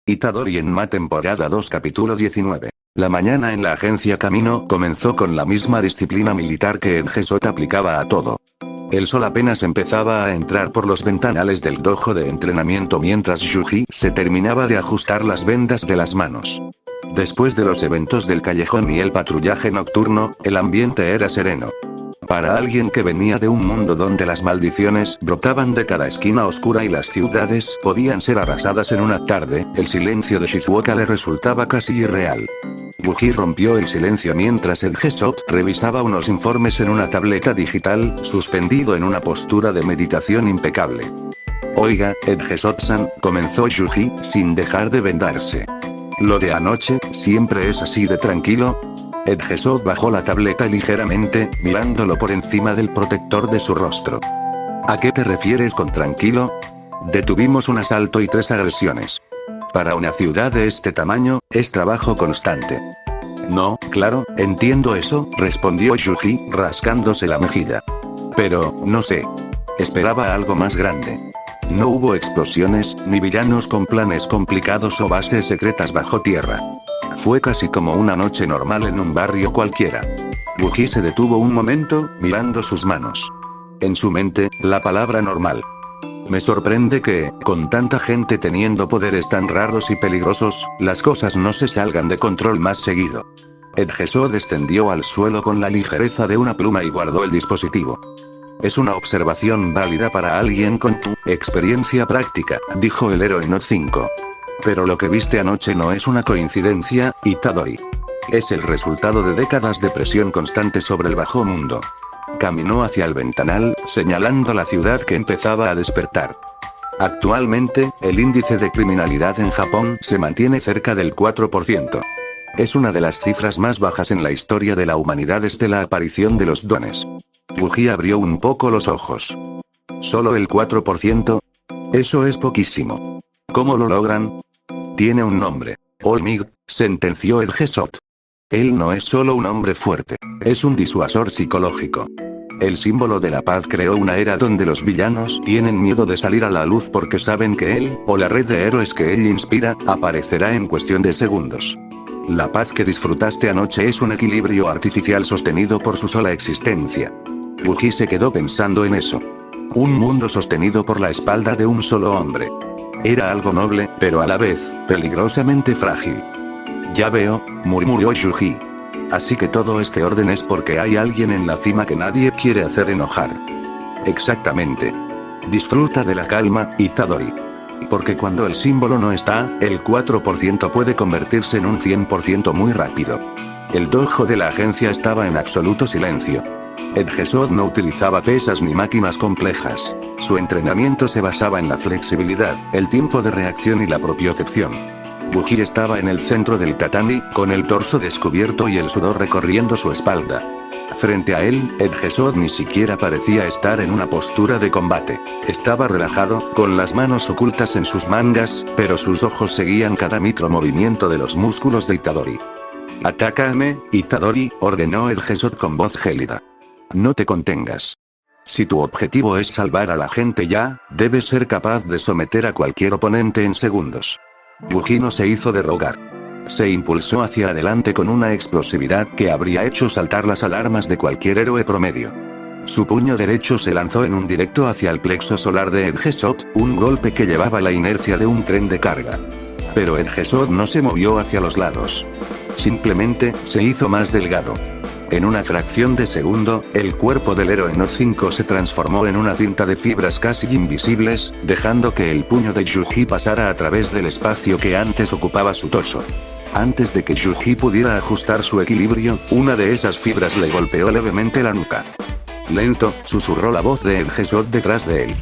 Itadori en Ma temporada 2 capítulo 19. La mañana en la agencia Camino comenzó con la misma disciplina militar que Edgesot aplicaba a todo. El sol apenas empezaba a entrar por los ventanales del dojo de entrenamiento mientras Yuji se terminaba de ajustar las vendas de las manos. Después de los eventos del callejón y el patrullaje nocturno, el ambiente era sereno. Para alguien que venía de un mundo donde las maldiciones brotaban de cada esquina oscura y las ciudades podían ser arrasadas en una tarde, el silencio de Shizuoka le resultaba casi irreal. Yuji rompió el silencio mientras Edgesot revisaba unos informes en una tableta digital, suspendido en una postura de meditación impecable. Oiga, Edgesot-san, comenzó Yuji, sin dejar de vendarse. ¿Lo de anoche, siempre es así de tranquilo? Edgesot bajó la tableta ligeramente, mirándolo por encima del protector de su rostro. ¿A qué te refieres con tranquilo? Detuvimos un asalto y 3 agresiones. Para una ciudad de este tamaño, es trabajo constante. No, claro, entiendo eso, respondió Yuji, rascándose la mejilla. Pero, no sé. Esperaba algo más grande. No hubo explosiones, ni villanos con planes complicados o bases secretas bajo tierra. Fue casi como una noche normal en un barrio cualquiera. Yuji se detuvo un momento, mirando sus manos. En su mente, la palabra normal. Me sorprende que, con tanta gente teniendo poderes tan raros y peligrosos, las cosas no se salgan de control más seguido. Edgesot descendió al suelo con la ligereza de una pluma y guardó el dispositivo. Es una observación válida para alguien con tu experiencia práctica, dijo el héroe No 5. Pero lo que viste anoche no es una coincidencia, Itadori. Es el resultado de décadas de presión constante sobre el bajo mundo. Caminó hacia el ventanal, señalando la ciudad que empezaba a despertar. Actualmente, el índice de criminalidad en Japón se mantiene cerca del 4%. Es una de las cifras más bajas en la historia de la humanidad desde la aparición de los dones. Yuji abrió un poco los ojos. ¿Solo el 4%? Eso es poquísimo. ¿Cómo lo logran? Tiene un nombre. Olmig, sentenció Edgesot. Él no es solo un hombre fuerte. Es un disuasor psicológico. El símbolo de la paz creó una era donde los villanos tienen miedo de salir a la luz porque saben que él, o la red de héroes que él inspira, aparecerá en cuestión de segundos. La paz que disfrutaste anoche es un equilibrio artificial sostenido por su sola existencia. Yuji se quedó pensando en eso. Un mundo sostenido por la espalda de un solo hombre. Era algo noble, pero a la vez, peligrosamente frágil. Ya veo, murmuró Yuji. Así que todo este orden es porque hay alguien en la cima que nadie quiere hacer enojar. Exactamente. Disfruta de la calma, Itadori. Porque cuando el símbolo no está, el 4% puede convertirse en un 100% muy rápido. El dojo de la agencia estaba en absoluto silencio. Edgesot no utilizaba pesas ni máquinas complejas. Su entrenamiento se basaba en la flexibilidad, el tiempo de reacción y la propiocepción. Yuji estaba en el centro del tatami, con el torso descubierto y el sudor recorriendo su espalda. Frente a él, Edgesot ni siquiera parecía estar en una postura de combate. Estaba relajado, con las manos ocultas en sus mangas, pero sus ojos seguían cada micromovimiento de los músculos de Itadori. «Atácame, Itadori», ordenó Edgesot con voz gélida. No te contengas. Si tu objetivo es salvar a la gente ya, debes ser capaz de someter a cualquier oponente en segundos. Yuji no se hizo de rogar. Se impulsó hacia adelante con una explosividad que habría hecho saltar las alarmas de cualquier héroe promedio. Su puño derecho se lanzó en un directo hacia el plexo solar de Edgesot, un golpe que llevaba la inercia de un tren de carga. Pero Edgesot no se movió hacia los lados. Simplemente, se hizo más delgado. En una fracción de segundo, el cuerpo del héroe No 5 se transformó en una cinta de fibras casi invisibles, dejando que el puño de Yuji pasara a través del espacio que antes ocupaba su torso. Antes de que Yuji pudiera ajustar su equilibrio, una de esas fibras le golpeó levemente la nuca. Lento, susurró la voz de Edgesot detrás de él.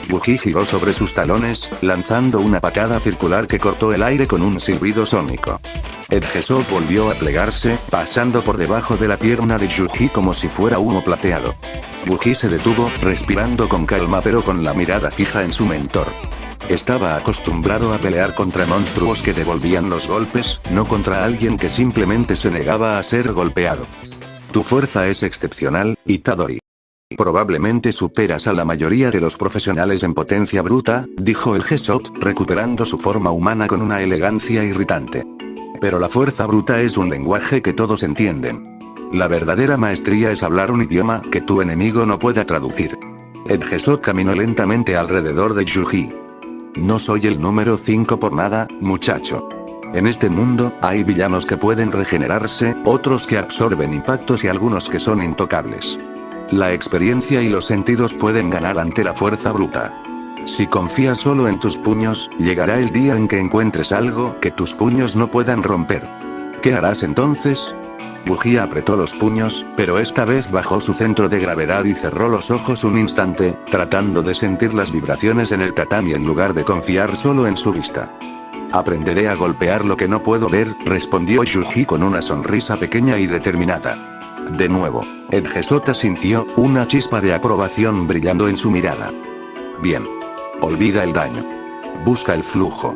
Yuji giró sobre sus talones, lanzando una patada circular que cortó el aire con un silbido sónico. Edgesot volvió a plegarse, pasando por debajo de la pierna de Yuji como si fuera humo plateado. Yuji se detuvo, respirando con calma pero con la mirada fija en su mentor. Estaba acostumbrado a pelear contra monstruos que devolvían los golpes, no contra alguien que simplemente se negaba a ser golpeado. Tu fuerza es excepcional, Itadori. Probablemente superas a la mayoría de los profesionales en potencia bruta, dijo el Gesot, recuperando su forma humana con una elegancia irritante. Pero la fuerza bruta es un lenguaje que todos entienden. La verdadera maestría es hablar un idioma que tu enemigo no pueda traducir. El Gesot caminó lentamente alrededor de Yuji. No soy el número 5 por nada, muchacho. En este mundo, hay villanos que pueden regenerarse, otros que absorben impactos y algunos que son intocables. La experiencia y los sentidos pueden ganar ante la fuerza bruta. Si confías solo en tus puños, llegará el día en que encuentres algo que tus puños no puedan romper. ¿Qué harás entonces? Yuji apretó los puños, pero esta vez bajó su centro de gravedad y cerró los ojos un instante, tratando de sentir las vibraciones en el tatami en lugar de confiar solo en su vista. Aprenderé a golpear lo que no puedo ver, respondió Yuji con una sonrisa pequeña y determinada. De nuevo, el Gesota sintió una chispa de aprobación brillando en su mirada. Bien. Olvida el daño. Busca el flujo.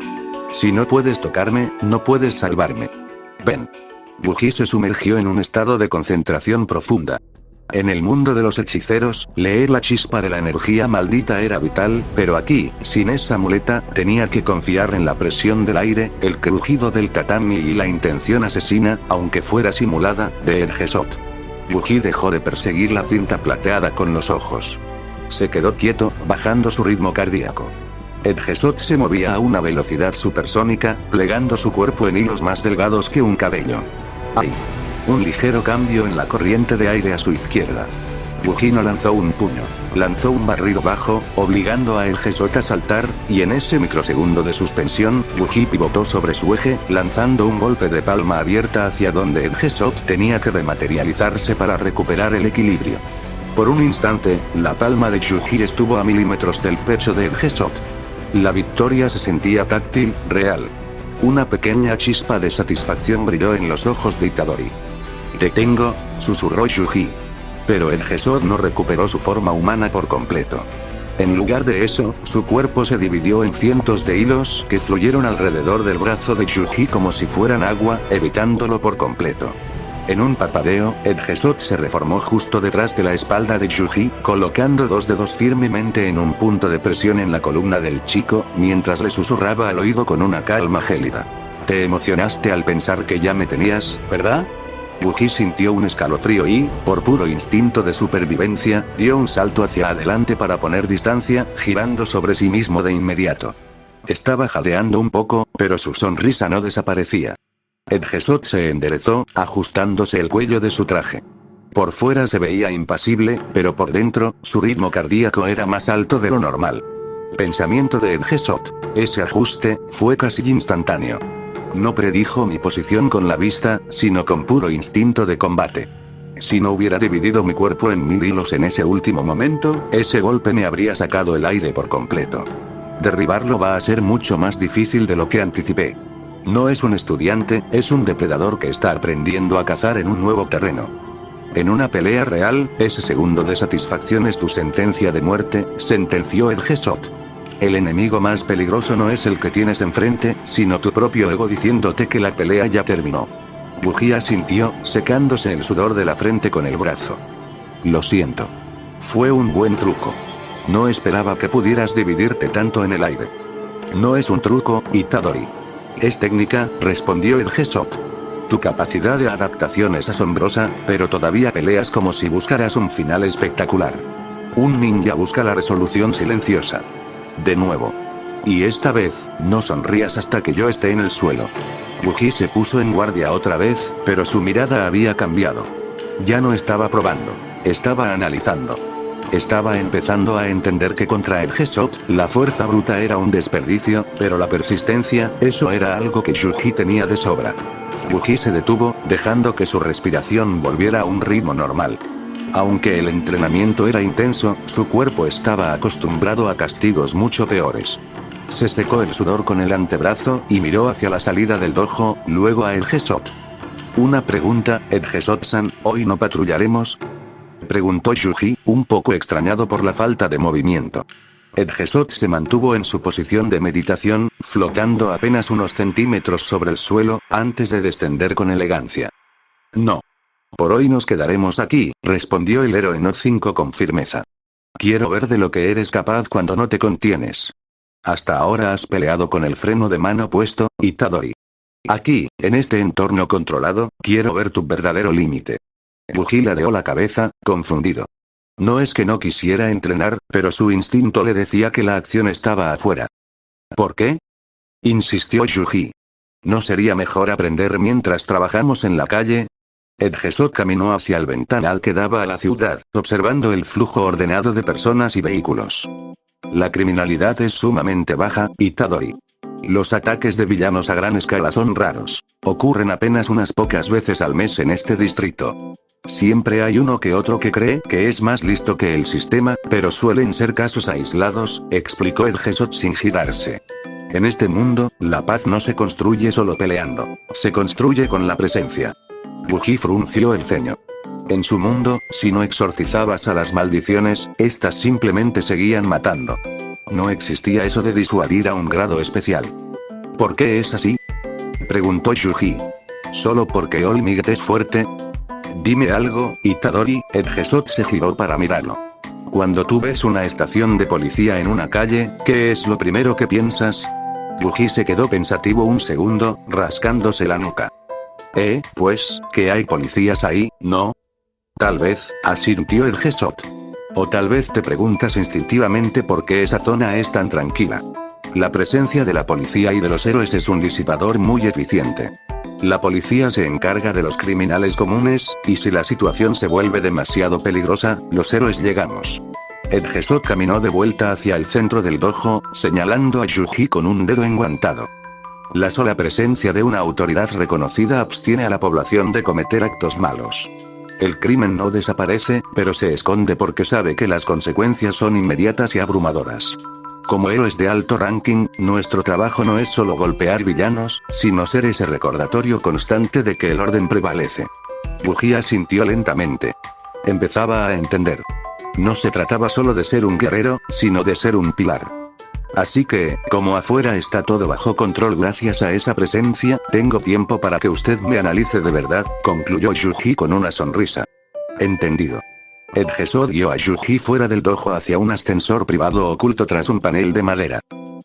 Si no puedes tocarme, no puedes salvarme. Ven. Yuji se sumergió en un estado de concentración profunda. En el mundo de los hechiceros, leer la chispa de la energía maldita era vital, pero aquí, sin esa muleta, tenía que confiar en la presión del aire, el crujido del tatami y la intención asesina, aunque fuera simulada, de el Gesot. Yuji dejó de perseguir la cinta plateada con los ojos. Se quedó quieto, bajando su ritmo cardíaco. El Gesot se movía a una velocidad supersónica, plegando su cuerpo en hilos más delgados que un cabello. ¡Ay! Un ligero cambio en la corriente de aire a su izquierda. Yuji no lanzó un puño, lanzó un barrido bajo, obligando a el Gesot a saltar, y en ese microsegundo de suspensión, Yuji pivotó sobre su eje, lanzando un golpe de palma abierta hacia donde el Gesot tenía que rematerializarse para recuperar el equilibrio. Por un instante, la palma de Yuji estuvo a milímetros del pecho de el Gesot. La victoria se sentía táctil, real. Una pequeña chispa de satisfacción brilló en los ojos de Itadori. «Te tengo», susurró Yuji. Pero el Gesot no recuperó su forma humana por completo. En lugar de eso, su cuerpo se dividió en cientos de hilos que fluyeron alrededor del brazo de Yuji como si fueran agua, evitándolo por completo. En un parpadeo, el Gesot se reformó justo detrás de la espalda de Yuji, colocando dos dedos firmemente en un punto de presión en la columna del chico, mientras le susurraba al oído con una calma gélida. «Te emocionaste al pensar que ya me tenías, ¿verdad?» Yuji sintió un escalofrío y, por puro instinto de supervivencia, dio un salto hacia adelante para poner distancia, girando sobre sí mismo de inmediato. Estaba jadeando un poco, pero su sonrisa no desaparecía. El Gesot se enderezó, ajustándose el cuello de su traje. Por fuera se veía impasible, pero por dentro, su ritmo cardíaco era más alto de lo normal. Pensamiento de el Gesot. Ese ajuste fue casi instantáneo. No predijo mi posición con la vista, sino con puro instinto de combate. Si no hubiera dividido mi cuerpo en 1000 hilos en ese último momento, ese golpe me habría sacado el aire por completo. Derribarlo va a ser mucho más difícil de lo que anticipé. No es un estudiante, es un depredador que está aprendiendo a cazar en un nuevo terreno. En una pelea real, ese segundo de satisfacción es tu sentencia de muerte, sentenció el Gesot. El enemigo más peligroso no es el que tienes enfrente, sino tu propio ego diciéndote que la pelea ya terminó. Yuji asintió, secándose el sudor de la frente con el brazo. Lo siento. Fue un buen truco. No esperaba que pudieras dividirte tanto en el aire. No es un truco, Itadori. Es técnica, respondió el Gesot. Tu capacidad de adaptación es asombrosa, pero todavía peleas como si buscaras un final espectacular. Un ninja busca la resolución silenciosa. De nuevo. Y esta vez, no sonrías hasta que yo esté en el suelo. Yuji se puso en guardia otra vez, pero su mirada había cambiado. Ya no estaba probando, estaba analizando. Estaba empezando a entender que contra el Gesot, la fuerza bruta era un desperdicio, pero la persistencia, eso era algo que Yuji tenía de sobra. Yuji se detuvo, dejando que su respiración volviera a un ritmo normal. Aunque el entrenamiento era intenso, su cuerpo estaba acostumbrado a castigos mucho peores. Se secó el sudor con el antebrazo y miró hacia la salida del dojo, luego a el Gesot. Una pregunta, el Gesot-san, ¿hoy no patrullaremos?, preguntó Yuji, un poco extrañado por la falta de movimiento. El Gesot se mantuvo en su posición de meditación, flotando apenas unos centímetros sobre el suelo, antes de descender con elegancia. No. Por hoy nos quedaremos aquí, respondió el héroe No 5 con firmeza. Quiero ver de lo que eres capaz cuando no te contienes. Hasta ahora has peleado con el freno de mano puesto, Itadori. Aquí, en este entorno controlado, quiero ver tu verdadero límite. Buggy ladeó la cabeza, confundido. No es que no quisiera entrenar, pero su instinto le decía que la acción estaba afuera. ¿Por qué? Insistió Yuji. ¿No sería mejor aprender mientras trabajamos en la calle? Edgesot caminó hacia el ventanal que daba a la ciudad, observando el flujo ordenado de personas y vehículos. La criminalidad es sumamente baja, Itadori. Los ataques de villanos a gran escala son raros. Ocurren apenas unas pocas veces al mes en este distrito. Siempre hay uno que otro que cree que es más listo que el sistema, pero suelen ser casos aislados, explicó Edgesot sin girarse. En este mundo, la paz no se construye solo peleando. Se construye con la presencia. Buggy frunció el ceño. En su mundo, si no exorcizabas a las maldiciones, estas simplemente seguían matando. No existía eso de disuadir a un grado especial. ¿Por qué es así? Preguntó Yuji. ¿Solo porque Olmigt es fuerte? Dime algo, Itadori. Edgesot se giró para mirarlo. Cuando tú ves una estación de policía en una calle, ¿qué es lo primero que piensas? Buggy se quedó pensativo un segundo, rascándose la nuca. Pues, que hay policías ahí, ¿no? Tal vez, asintió Edgesot. O tal vez te preguntas instintivamente por qué esa zona es tan tranquila. La presencia de la policía y de los héroes es un disipador muy eficiente. La policía se encarga de los criminales comunes, y si la situación se vuelve demasiado peligrosa, los héroes llegamos. Edgesot caminó de vuelta hacia el centro del dojo, señalando a Yuji con un dedo enguantado. La sola presencia de una autoridad reconocida abstiene a la población de cometer actos malos. El crimen no desaparece, pero se esconde porque sabe que las consecuencias son inmediatas y abrumadoras. Como héroes de alto ranking, nuestro trabajo no es solo golpear villanos, sino ser ese recordatorio constante de que el orden prevalece. Buggy asintió lentamente. Empezaba a entender. No se trataba solo de ser un guerrero, sino de ser un pilar. Así que, como afuera está todo bajo control gracias a esa presencia, tengo tiempo para que usted me analice de verdad, concluyó Yuji con una sonrisa. Entendido. Edgesot guió a Yuji fuera del dojo hacia un ascensor privado oculto tras un panel de madera.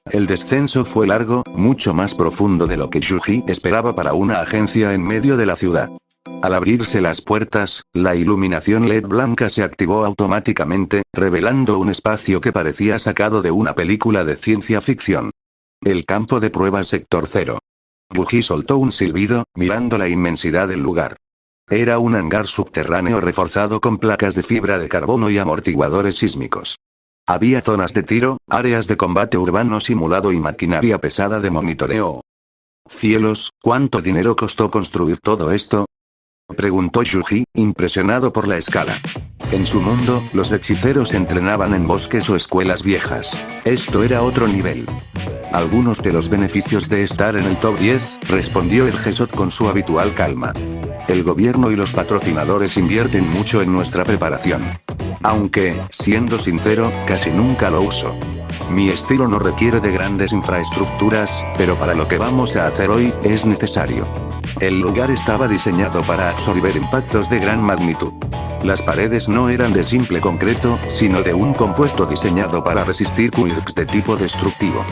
El descenso fue largo, mucho más profundo de lo que Yuji esperaba para una agencia en medio de la ciudad. Al abrirse las puertas, la iluminación LED blanca se activó automáticamente, revelando un espacio que parecía sacado de una película de ciencia ficción. El campo de pruebas sector 0. Buggy soltó un silbido, mirando la inmensidad del lugar. Era un hangar subterráneo reforzado con placas de fibra de carbono y amortiguadores sísmicos. Había zonas de tiro, áreas de combate urbano simulado y maquinaria pesada de monitoreo. Cielos, ¿cuánto dinero costó construir todo esto? Preguntó Yuji, impresionado por la escala. En su mundo, los hechiceros entrenaban en bosques o escuelas viejas. Esto era otro nivel. Algunos de los beneficios de estar en el top 10, respondió Edgesot con su habitual calma. El gobierno y los patrocinadores invierten mucho en nuestra preparación. Aunque, siendo sincero, casi nunca lo uso. Mi estilo no requiere de grandes infraestructuras, pero para lo que vamos a hacer hoy, es necesario. El lugar estaba diseñado para absorber impactos de gran magnitud. Las paredes no eran de simple concreto, sino de un compuesto diseñado para resistir quirks de tipo destructivo.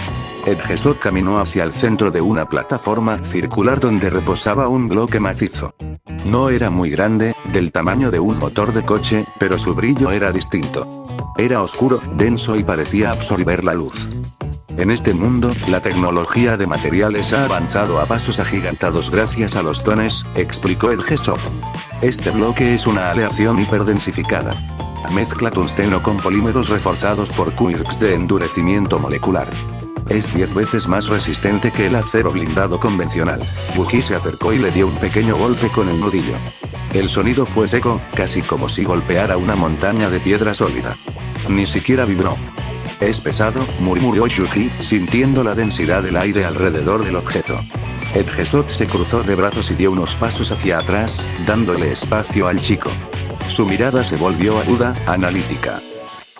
Edgesot caminó hacia el centro de una plataforma circular donde reposaba un bloque macizo. No era muy grande, del tamaño de un motor de coche, pero su brillo era distinto. Era oscuro, denso y parecía absorber la luz. En este mundo, la tecnología de materiales ha avanzado a pasos agigantados gracias a los dones, explicó Edgesot. Este bloque es una aleación hiperdensificada. Mezcla tungsteno con polímeros reforzados por quirks de endurecimiento molecular. Es 10 veces más resistente que el acero blindado convencional. Buggy se acercó y le dio un pequeño golpe con el nudillo. El sonido fue seco, casi como si golpeara una montaña de piedra sólida. Ni siquiera vibró. Es pesado, murmuró Yuji, sintiendo la densidad del aire alrededor del objeto. Edgesot se cruzó de brazos y dio unos pasos hacia atrás, dándole espacio al chico. Su mirada se volvió aguda, analítica.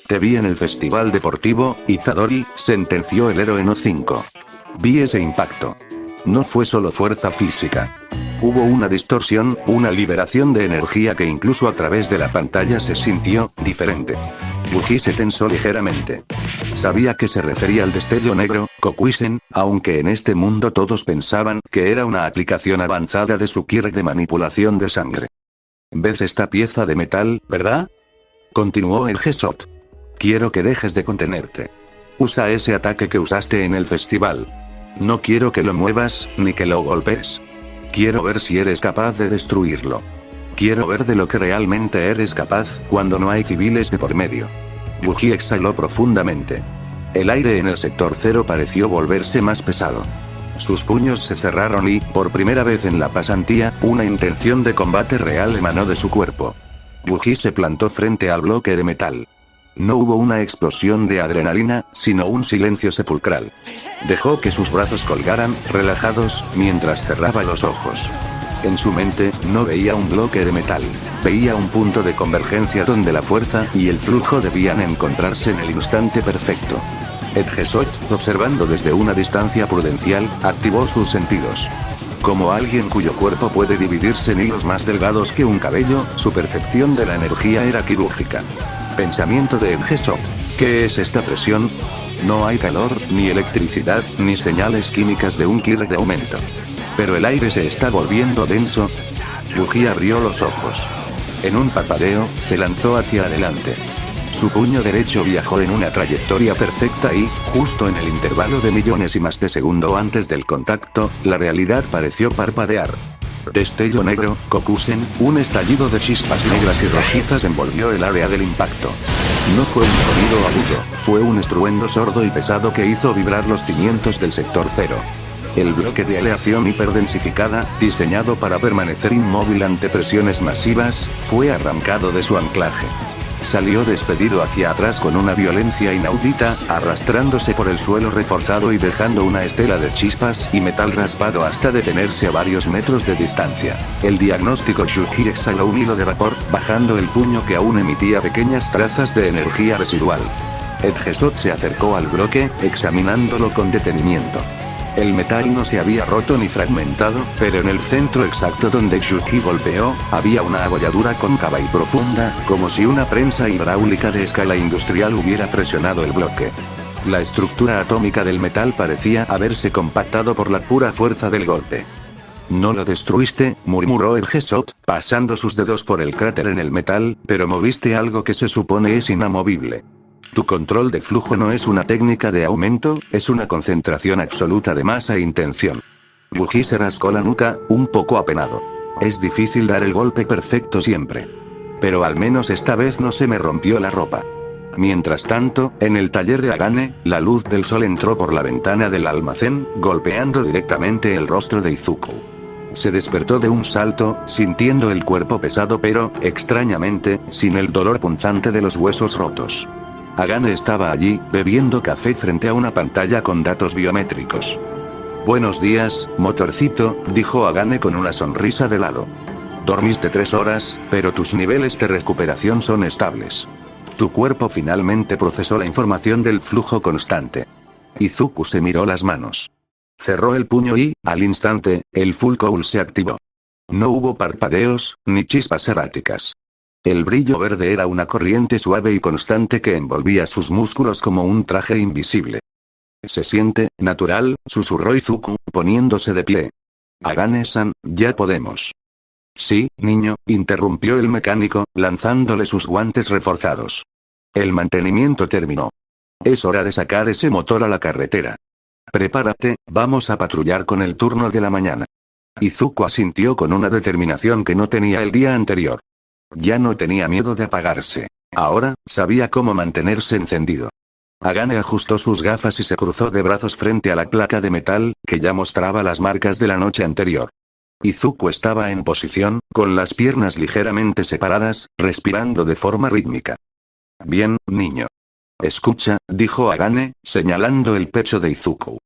Te vi en el festival deportivo, Itadori, sentenció el héroe No 5. Vi ese impacto. No fue solo fuerza física. Hubo una distorsión, una liberación de energía que incluso a través de la pantalla se sintió diferente. Wookiee se tensó ligeramente. Sabía que se refería al destello negro, Kokuisen, aunque en este mundo todos pensaban que era una aplicación avanzada de su Kirk de manipulación de sangre. ¿Ves esta pieza de metal, verdad? Continuó el Gesot. Quiero que dejes de contenerte. Usa ese ataque que usaste en el festival. No quiero que lo muevas, ni que lo golpees. Quiero ver si eres capaz de destruirlo. Quiero ver de lo que realmente eres capaz cuando no hay civiles de por medio. Wookiee exhaló profundamente. El aire en el sector 0 pareció volverse más pesado. Sus puños se cerraron y, por primera vez en la pasantía, una intención de combate real emanó de su cuerpo. Wookiee se plantó frente al bloque de metal. No hubo una explosión de adrenalina, sino un silencio sepulcral. Dejó que sus brazos colgaran, relajados, mientras cerraba los ojos. En su mente, no veía un bloque de metal. Veía un punto de convergencia donde la fuerza y el flujo debían encontrarse en el instante perfecto. Ed Gesot, observando desde una distancia prudencial, activó sus sentidos. Como alguien cuyo cuerpo puede dividirse en hilos más delgados que un cabello, su percepción de la energía era quirúrgica. Pensamiento de Ed Gesot. ¿Qué es esta presión? No hay calor, ni electricidad, ni señales químicas de un Kirk de aumento. Pero el aire se está volviendo denso. Wookiee abrió los ojos. En un parpadeo, se lanzó hacia adelante. Su puño derecho viajó en una trayectoria perfecta y, justo en el intervalo de millonésimas de segundo antes del contacto, la realidad pareció parpadear. Destello negro, Kokusen, un estallido de chispas negras y rojizas envolvió el área del impacto. No fue un sonido agudo, fue un estruendo sordo y pesado que hizo vibrar los cimientos del sector 0. El bloque de aleación hiperdensificada, diseñado para permanecer inmóvil ante presiones masivas, fue arrancado de su anclaje. Salió despedido hacia atrás con una violencia inaudita, arrastrándose por el suelo reforzado y dejando una estela de chispas y metal raspado hasta detenerse a varios metros de distancia. El diagnóstico Wookiee exhaló un hilo de vapor, bajando el puño que aún emitía pequeñas trazas de energía residual. Ed Gesot se acercó al bloque, examinándolo con detenimiento. El metal no se había roto ni fragmentado, pero en el centro exacto donde Wookiee golpeó, había una abolladura cóncava y profunda, como si una prensa hidráulica de escala industrial hubiera presionado el bloque. La estructura atómica del metal parecía haberse compactado por la pura fuerza del golpe. «No lo destruiste», murmuró el Gesot, pasando sus dedos por el cráter en el metal, «pero moviste algo que se supone es inamovible. Tu control de flujo no es una técnica de aumento, es una concentración absoluta de masa e intención». Wookiee se rascó la nuca, un poco apenado. Es difícil dar el golpe perfecto siempre. Pero al menos esta vez no se me rompió la ropa. Mientras tanto, en el taller de Agane, la luz del sol entró por la ventana del almacén, golpeando directamente el rostro de Izuku. Se despertó de un salto, sintiendo el cuerpo pesado pero, extrañamente, sin el dolor punzante de los huesos rotos. Agane estaba allí, bebiendo café frente a una pantalla con datos biométricos. «Buenos días, motorcito», dijo Agane con una sonrisa de lado. «Dormiste 3 horas, pero tus niveles de recuperación son estables. Tu cuerpo finalmente procesó la información del flujo constante». Izuku se miró las manos. Cerró el puño y, al instante, el Full Cowl se activó. No hubo parpadeos, ni chispas erráticas. El brillo verde era una corriente suave y constante que envolvía sus músculos como un traje invisible. «Se siente natural», susurró Izuku, poniéndose de pie. «Agane-san, ya podemos». «Sí, niño», interrumpió el mecánico, lanzándole sus guantes reforzados. «El mantenimiento terminó. Es hora de sacar ese motor a la carretera. Prepárate, vamos a patrullar con el turno de la mañana». Izuku asintió con una determinación que no tenía el día anterior. Ya no tenía miedo de apagarse. Ahora, sabía cómo mantenerse encendido. Agane ajustó sus gafas y se cruzó de brazos frente a la placa de metal, que ya mostraba las marcas de la noche anterior. Izuku estaba en posición, con las piernas ligeramente separadas, respirando de forma rítmica. «Bien, niño. Escucha», dijo Agane, señalando el pecho de Izuku.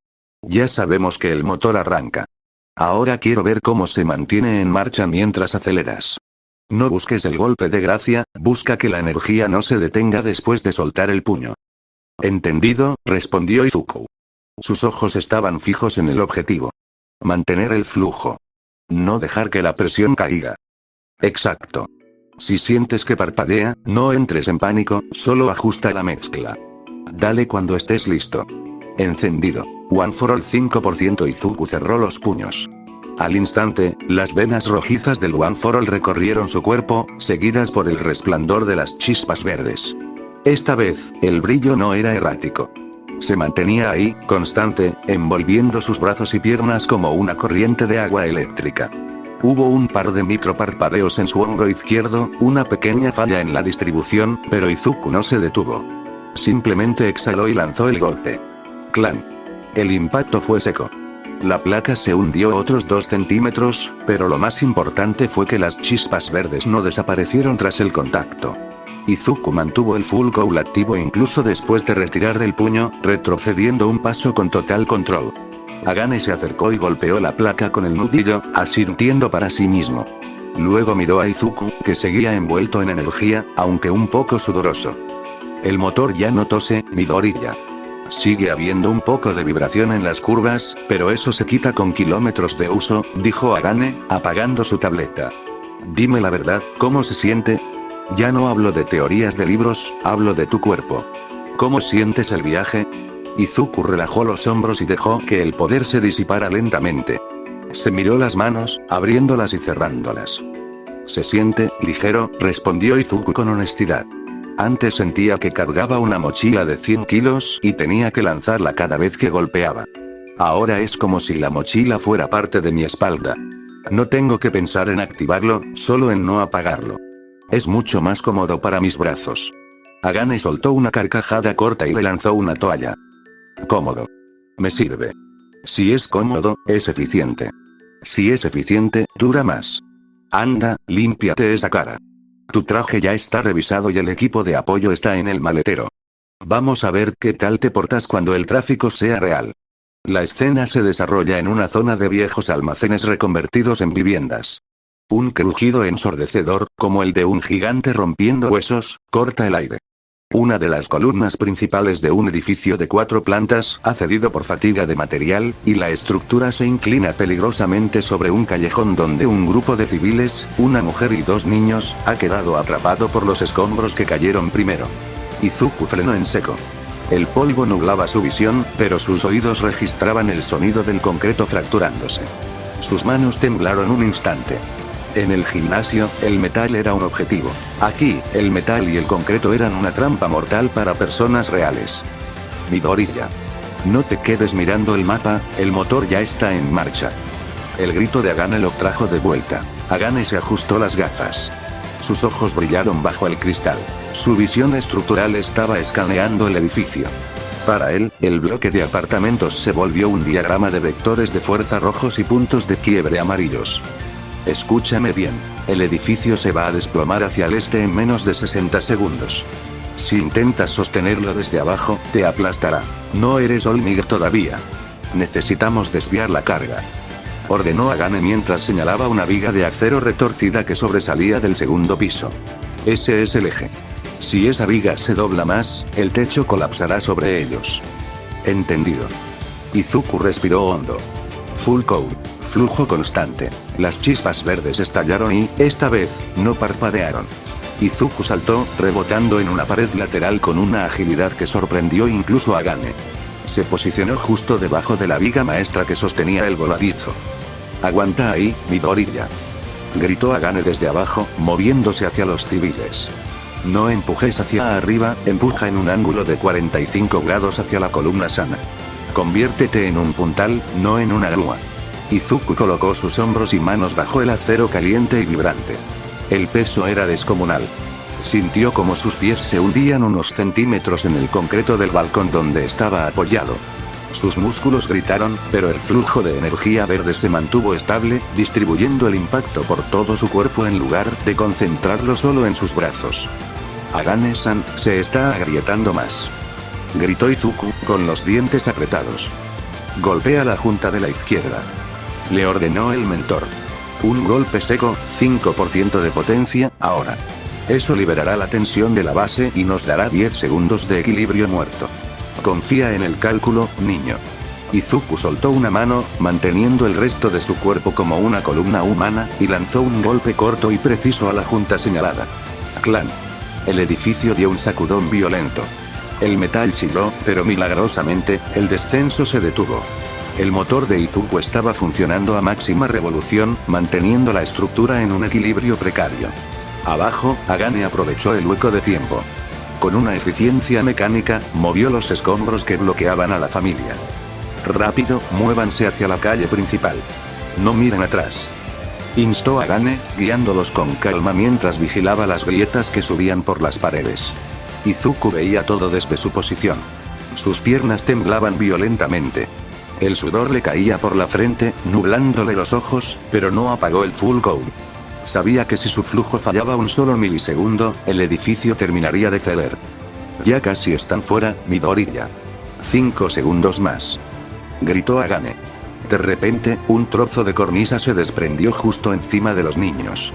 «Ya sabemos que el motor arranca. Ahora quiero ver cómo se mantiene en marcha mientras aceleras. No busques el golpe de gracia, busca que la energía no se detenga después de soltar el puño». «Entendido», respondió Izuku. Sus ojos estaban fijos en el objetivo. Mantener el flujo. No dejar que la presión caiga. Exacto. Si sientes que parpadea, no entres en pánico, solo ajusta la mezcla. Dale cuando estés listo. Encendido. One for all 5%. Izuku cerró los puños. Al instante, las venas rojizas del One for all recorrieron su cuerpo, seguidas por el resplandor de las chispas verdes. Esta vez, el brillo no era errático. Se mantenía ahí, constante, envolviendo sus brazos y piernas como una corriente de agua eléctrica. Hubo un par de microparpadeos en su hombro izquierdo, una pequeña falla en la distribución, pero Izuku no se detuvo. Simplemente exhaló y lanzó el golpe. ¡Clan! El impacto fue seco. La placa se hundió otros 2 centímetros, pero lo más importante fue que las chispas verdes no desaparecieron tras el contacto. Izuku mantuvo el full cowl activo incluso después de retirar el puño, retrocediendo un paso con total control. Agane se acercó y golpeó la placa con el nudillo, asintiendo para sí mismo. Luego miró a Izuku, que seguía envuelto en energía, aunque un poco sudoroso. El motor ya no tose, Midoriya. Sigue habiendo un poco de vibración en las curvas, pero eso se quita con kilómetros de uso, dijo Agane, apagando su tableta. Dime la verdad, ¿cómo se siente? Ya no hablo de teorías de libros, hablo de tu cuerpo. ¿Cómo sientes el viaje? Izuku relajó los hombros y dejó que el poder se disipara lentamente. Se miró las manos, abriéndolas y cerrándolas. Se siente ligero, respondió Izuku con honestidad. Antes sentía que cargaba una mochila de 100 kilos y tenía que lanzarla cada vez que golpeaba. Ahora es como si la mochila fuera parte de mi espalda. No tengo que pensar en activarlo, solo en no apagarlo. Es mucho más cómodo para mis brazos. Agane soltó una carcajada corta y le lanzó una toalla. Cómodo. Me sirve. Si es cómodo, es eficiente. Si es eficiente, dura más. Anda, límpiate esa cara. Tu traje ya está revisado y el equipo de apoyo está en el maletero. Vamos a ver qué tal te portas cuando el tráfico sea real. La escena se desarrolla en una zona de viejos almacenes reconvertidos en viviendas. Un crujido ensordecedor, como el de un gigante rompiendo huesos, corta el aire. Una de las columnas principales de un edificio de 4 plantas ha cedido por fatiga de material, y la estructura se inclina peligrosamente sobre un callejón donde un grupo de civiles, una mujer y 2 niños, ha quedado atrapado por los escombros que cayeron primero. Izuku frenó en seco. El polvo nublaba su visión, pero sus oídos registraban el sonido del concreto fracturándose. Sus manos temblaron un instante. En el gimnasio, el metal era un objetivo. Aquí, el metal y el concreto eran una trampa mortal para personas reales. Midoriya. No te quedes mirando el mapa, el motor ya está en marcha. El grito de Agane lo trajo de vuelta. Agane se ajustó las gafas. Sus ojos brillaron bajo el cristal. Su visión estructural estaba escaneando el edificio. Para él, el bloque de apartamentos se volvió un diagrama de vectores de fuerza rojos y puntos de quiebre amarillos. Escúchame bien, el edificio se va a desplomar hacia el este en menos de 60 segundos. Si intentas sostenerlo desde abajo, te aplastará. No eres All Might todavía. Necesitamos desviar la carga. Ordenó Agane mientras señalaba una viga de acero retorcida que sobresalía del segundo piso. Ese es el eje. Si esa viga se dobla más, el techo colapsará sobre ellos. Entendido. Izuku respiró hondo. Full cowl. Flujo constante. Las chispas verdes estallaron y, esta vez, no parpadearon. Izuku saltó, rebotando en una pared lateral con una agilidad que sorprendió incluso a Agane. Se posicionó justo debajo de la viga maestra que sostenía el voladizo. «Aguanta ahí, Midoriya», gritó Agane desde abajo, moviéndose hacia los civiles. «No empujes hacia arriba, empuja en un ángulo de 45 grados hacia la columna sana. Conviértete en un puntal, no en una grúa». Izuku colocó sus hombros y manos bajo el acero caliente y vibrante. El peso era descomunal. Sintió como sus pies se hundían unos centímetros en el concreto del balcón donde estaba apoyado. Sus músculos gritaron, pero el flujo de energía verde se mantuvo estable, distribuyendo el impacto por todo su cuerpo en lugar de concentrarlo solo en sus brazos. «Agane-san, se está agrietando más», gritó Izuku, con los dientes apretados. «Golpea la junta de la izquierda», le ordenó el mentor. «Un golpe seco, 5% de potencia, ahora. Eso liberará la tensión de la base y nos dará 10 segundos de equilibrio muerto. Confía en el cálculo, niño». Izuku soltó una mano, manteniendo el resto de su cuerpo como una columna humana, y lanzó un golpe corto y preciso a la junta señalada. ¡Clan! El edificio dio un sacudón violento. El metal chilló, pero milagrosamente, el descenso se detuvo. El motor de Izuku estaba funcionando a máxima revolución, manteniendo la estructura en un equilibrio precario. Abajo, Agane aprovechó el hueco de tiempo. Con una eficiencia mecánica, movió los escombros que bloqueaban a la familia. Rápido, muévanse hacia la calle principal. No miren atrás. Instó Agane, guiándolos con calma mientras vigilaba las grietas que subían por las paredes. Izuku veía todo desde su posición. Sus piernas temblaban violentamente. El sudor le caía por la frente, nublándole los ojos, pero no apagó el full cowl. Sabía que si su flujo fallaba un solo milisegundo, el edificio terminaría de ceder. Ya casi están fuera, Midoriya. 5 segundos más. Gritó Agane. De repente, un trozo de cornisa se desprendió justo encima de los niños.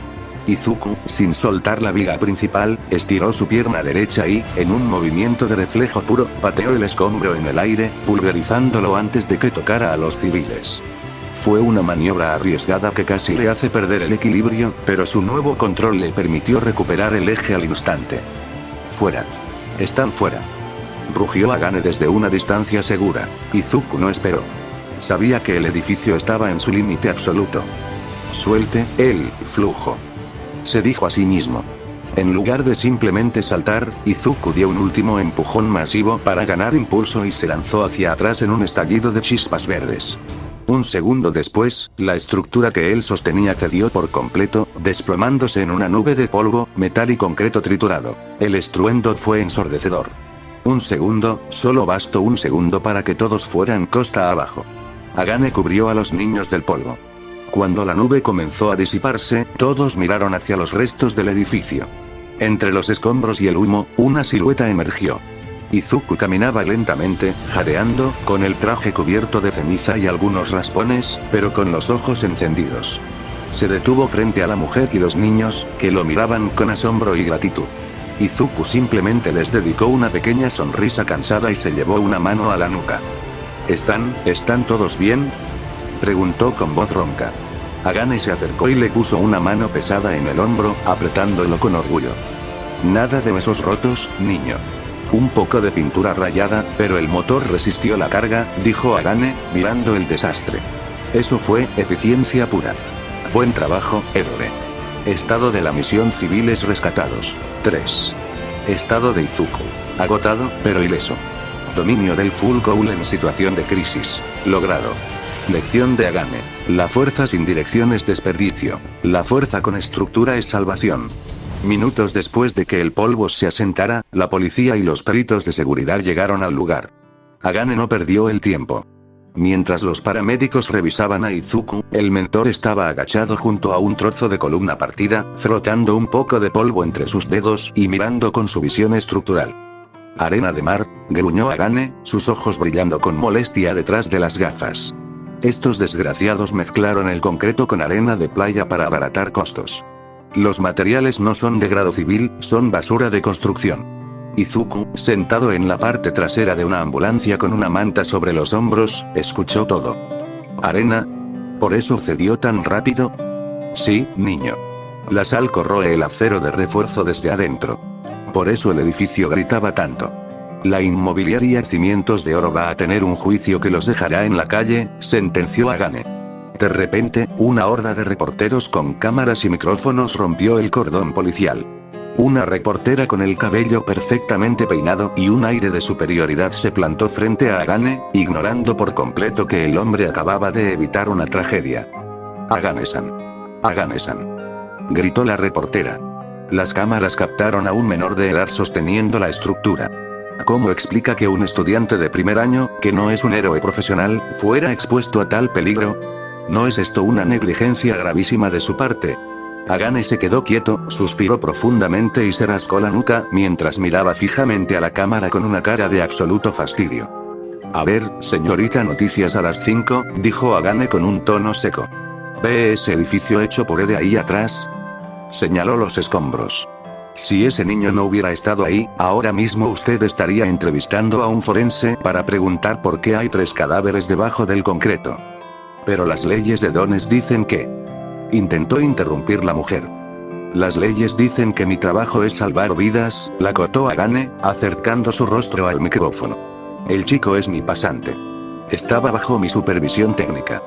Izuku, sin soltar la viga principal, estiró su pierna derecha y, en un movimiento de reflejo puro, pateó el escombro en el aire, pulverizándolo antes de que tocara a los civiles. Fue una maniobra arriesgada que casi le hace perder el equilibrio, pero su nuevo control le permitió recuperar el eje al instante. Fuera. Están fuera. Rugió Agane desde una distancia segura. Izuku no esperó. Sabía que el edificio estaba en su límite absoluto. Suelte el flujo. Se dijo a sí mismo. En lugar de simplemente saltar, Izuku dio un último empujón masivo para ganar impulso y se lanzó hacia atrás en un estallido de chispas verdes. Un segundo después, la estructura que él sostenía cedió por completo, desplomándose en una nube de polvo, metal y concreto triturado. El estruendo fue ensordecedor. Un segundo, solo bastó un segundo para que todos fueran costa abajo. Agane cubrió a los niños del polvo. Cuando la nube comenzó a disiparse, todos miraron hacia los restos del edificio. Entre los escombros y el humo, una silueta emergió. Izuku caminaba lentamente, jadeando, con el traje cubierto de ceniza y algunos raspones, pero con los ojos encendidos. Se detuvo frente a la mujer y los niños, que lo miraban con asombro y gratitud. Izuku simplemente les dedicó una pequeña sonrisa cansada y se llevó una mano a la nuca. ¿Están todos bien?, preguntó con voz ronca. Agane se acercó y le puso una mano pesada en el hombro, apretándolo con orgullo. Nada de huesos rotos, niño. Un poco de pintura rayada, pero el motor resistió la carga, dijo Agane, mirando el desastre. Eso fue eficiencia pura. Buen trabajo, héroe. Estado de la misión: civiles rescatados. 3. Estado de Izuku. Agotado, pero ileso. Dominio del full cowl en situación de crisis. Logrado. Lección de Agane. La fuerza sin dirección es desperdicio. La fuerza con estructura es salvación. Minutos después de que el polvo se asentara, la policía y los peritos de seguridad llegaron al lugar. Agane no perdió el tiempo. Mientras los paramédicos revisaban a Izuku, el mentor estaba agachado junto a un trozo de columna partida, frotando un poco de polvo entre sus dedos y mirando con su visión estructural. Arena de mar, gruñó Agane, sus ojos brillando con molestia detrás de las gafas. Estos desgraciados mezclaron el concreto con arena de playa para abaratar costos. Los materiales no son de grado civil, son basura de construcción. Izuku, sentado en la parte trasera de una ambulancia con una manta sobre los hombros, escuchó todo. ¿Arena? ¿Por eso cedió tan rápido? Sí, niño. La sal corroe el acero de refuerzo desde adentro. Por eso el edificio gritaba tanto. La inmobiliaria Cimientos de Oro va a tener un juicio que los dejará en la calle, sentenció Agane. De repente, una horda de reporteros con cámaras y micrófonos rompió el cordón policial. Una reportera con el cabello perfectamente peinado y un aire de superioridad se plantó frente a Agane, ignorando por completo que el hombre acababa de evitar una tragedia. Agane-san. Agane-san. Gritó la reportera. Las cámaras captaron a un menor de edad sosteniendo la estructura. ¿Cómo explica que un estudiante de primer año, que no es un héroe profesional, fuera expuesto a tal peligro? ¿No es esto una negligencia gravísima de su parte? Agane se quedó quieto, suspiró profundamente y se rascó la nuca, mientras miraba fijamente a la cámara con una cara de absoluto fastidio. A ver, señorita, noticias a las 5, dijo Agane con un tono seco. ¿Ve ese edificio hecho por de ahí atrás? Señaló los escombros. Si ese niño no hubiera estado ahí, ahora mismo usted estaría entrevistando a un forense para preguntar por qué hay 3 cadáveres debajo del concreto. Pero las leyes de Dones dicen que... Intentó interrumpir la mujer. Las leyes dicen que mi trabajo es salvar vidas, la acotó Agane, acercando su rostro al micrófono. El chico es mi pasante. Estaba bajo mi supervisión técnica.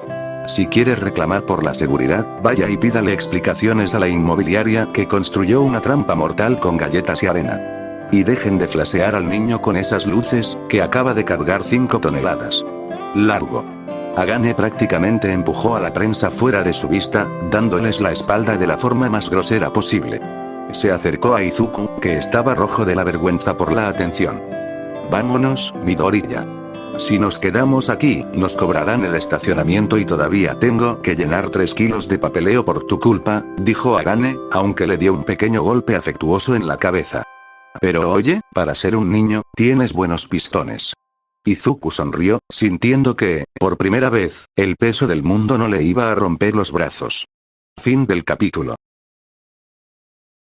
Si quiere reclamar por la seguridad, vaya y pídale explicaciones a la inmobiliaria que construyó una trampa mortal con galletas y arena. Y dejen de flashear al niño con esas luces, que acaba de cargar 5 toneladas. Largo. Agane prácticamente empujó a la prensa fuera de su vista, dándoles la espalda de la forma más grosera posible. Se acercó a Izuku, que estaba rojo de la vergüenza por la atención. Vámonos, Midoriya. Si nos quedamos aquí, nos cobrarán el estacionamiento y todavía tengo que llenar 3 kilos de papeleo por tu culpa, dijo Agane, aunque le dio un pequeño golpe afectuoso en la cabeza. Pero oye, para ser un niño, tienes buenos pistones. Izuku sonrió, sintiendo que, por primera vez, el peso del mundo no le iba a romper los brazos. Fin del capítulo.